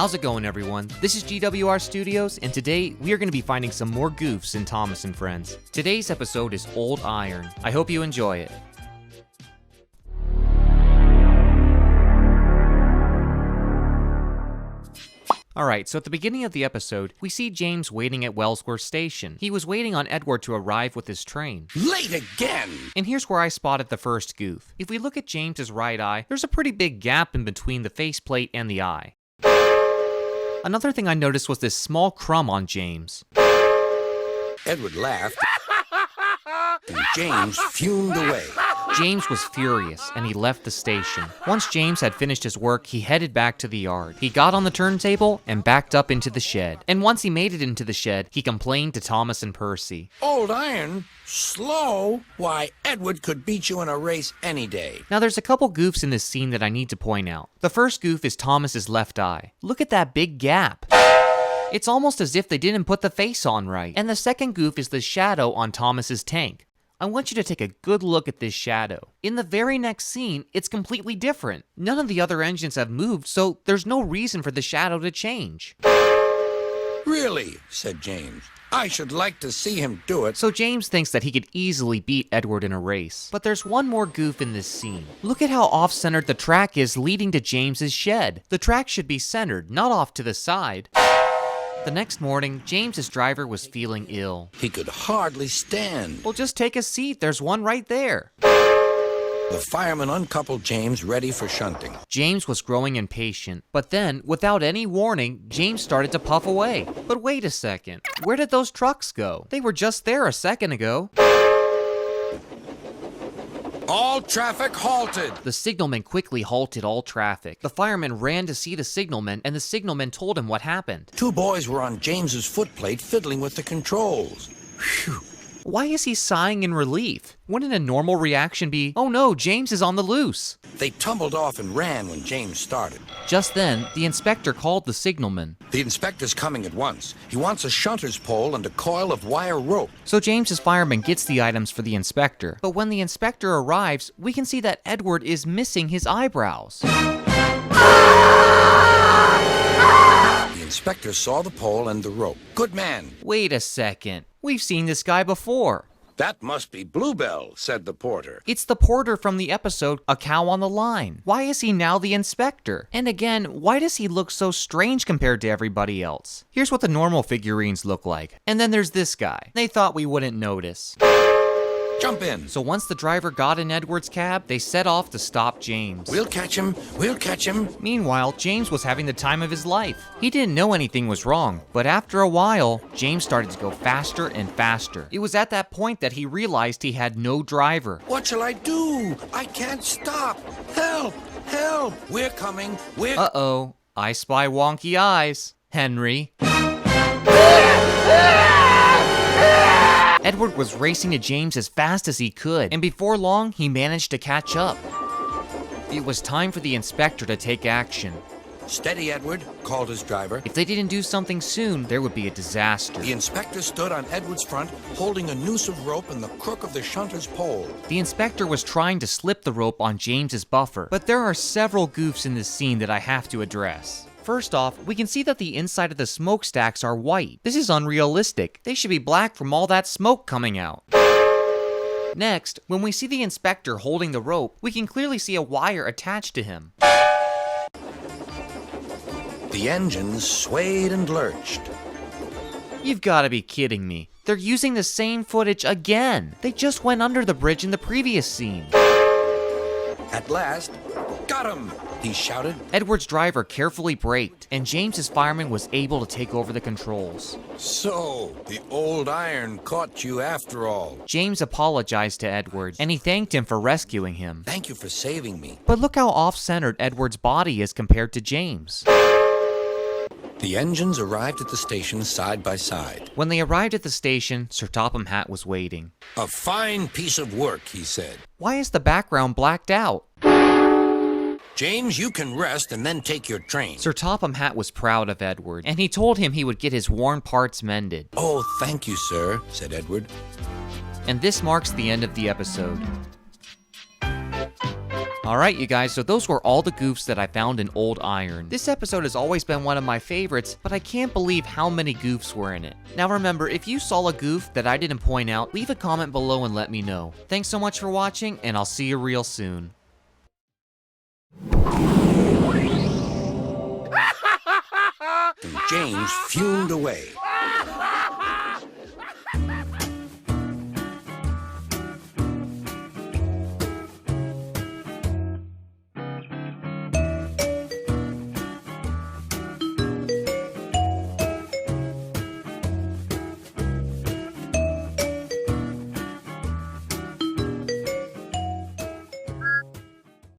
How's it going, everyone? This is GWR Studios, and today we are going to be finding some more goofs in Thomas and Friends. Today's episode is Old Iron. I hope you enjoy it. Alright, so at the beginning of the episode, we see James waiting at Wellsworth Station. He was waiting on Edward to arrive with his train. Late again! And here's where I spotted the first goof. If we look at James's right eye, there's a pretty big gap in between the faceplate and the eye. Another thing I noticed was this small crumb on James. Edward laughed, and James fumed away. James was furious, and he left the station. Once James had finished his work, he headed back to the yard. He got on the turntable and backed up into the shed. And once he made it into the shed, he complained to Thomas and Percy. Old Iron? Slow? Why, Edward could beat you in a race any day. Now there's a couple goofs in this scene that I need to point out. The first goof is Thomas's left eye. Look at that big gap. It's almost as if they didn't put the face on right. And the second goof is the shadow on Thomas's tank. I want you to take a good look at this shadow. In the very next scene, it's completely different. None of the other engines have moved, so there's no reason for the shadow to change. Really? Said James. I should like to see him do it. So James thinks that he could easily beat Edward in a race. But there's one more goof in this scene. Look at how off-centered the track is leading to James's shed. The track should be centered, not off to the side. The next morning, James's driver was feeling ill. He could hardly stand. Well, just take a seat. There's one right there. The fireman uncoupled James, ready for shunting. James was growing impatient, but then, without any warning, James started to puff away. But wait a second. Where did those trucks go? They were just there a second ago. All traffic halted! The signalman quickly halted all traffic. The fireman ran to see the signalman, and the signalman told him what happened. Two boys were on James's footplate fiddling with the controls. Phew. Why is he sighing in relief? Wouldn't a normal reaction be, oh no, James is on the loose? They tumbled off and ran when James started. Just then, the inspector called the signalman. The inspector's coming at once. He wants a shunter's pole and a coil of wire rope. So James's fireman gets the items for the inspector. But when the inspector arrives, we can see that Edward is missing his eyebrows. The inspector saw the pole and the rope. Good man. Wait a second. We've seen this guy before. That must be Bluebell, said the porter. It's the porter from the episode, A Cow on the Line. Why is he now the inspector? And again, why does he look so strange compared to everybody else? Here's what the normal figurines look like. And then there's this guy. They thought we wouldn't notice. Jump in. So once the driver got in Edward's cab, they set off to stop James. We'll catch him. We'll catch him. Meanwhile, James was having the time of his life. He didn't know anything was wrong, but after a while, James started to go faster and faster. It was at that point that he realized he had no driver. What shall I do? I can't stop. Help! Help! We're coming. Uh-oh. I spy wonky eyes. Henry. Edward was racing to James as fast as he could, and before long, he managed to catch up. It was time for the inspector to take action. Steady, Edward, called his driver. If they didn't do something soon, there would be a disaster. The inspector stood on Edward's front, holding a noose of rope in the crook of the shunter's pole. The inspector was trying to slip the rope on James's buffer, but there are several goofs in this scene that I have to address. First off, we can see that the inside of the smokestacks are white. This is unrealistic. They should be black from all that smoke coming out. Next, when we see the inspector holding the rope, we can clearly see a wire attached to him. The engines swayed and lurched. You've got to be kidding me. They're using the same footage again. They just went under the bridge in the previous scene. At last, got him! He shouted. Edward's driver carefully braked, and James's fireman was able to take over the controls. So, the old iron caught you after all. James apologized to Edward, and he thanked him for rescuing him. Thank you for saving me. But look how off-centered Edward's body is compared to James. The engines arrived at the station side by side. When they arrived at the station, Sir Topham Hatt was waiting. A fine piece of work, he said. Why is the background blacked out? James, you can rest and then take your train. Sir Topham Hatt was proud of Edward, and he told him he would get his worn parts mended. Oh, thank you, sir, said Edward. And this marks the end of the episode. Alright, you guys, so those were all the goofs that I found in Old Iron. This episode has always been one of my favorites, but I can't believe how many goofs were in it. Now remember, if you saw a goof that I didn't point out, leave a comment below and let me know. Thanks so much for watching, and I'll see you real soon. And James fumed away.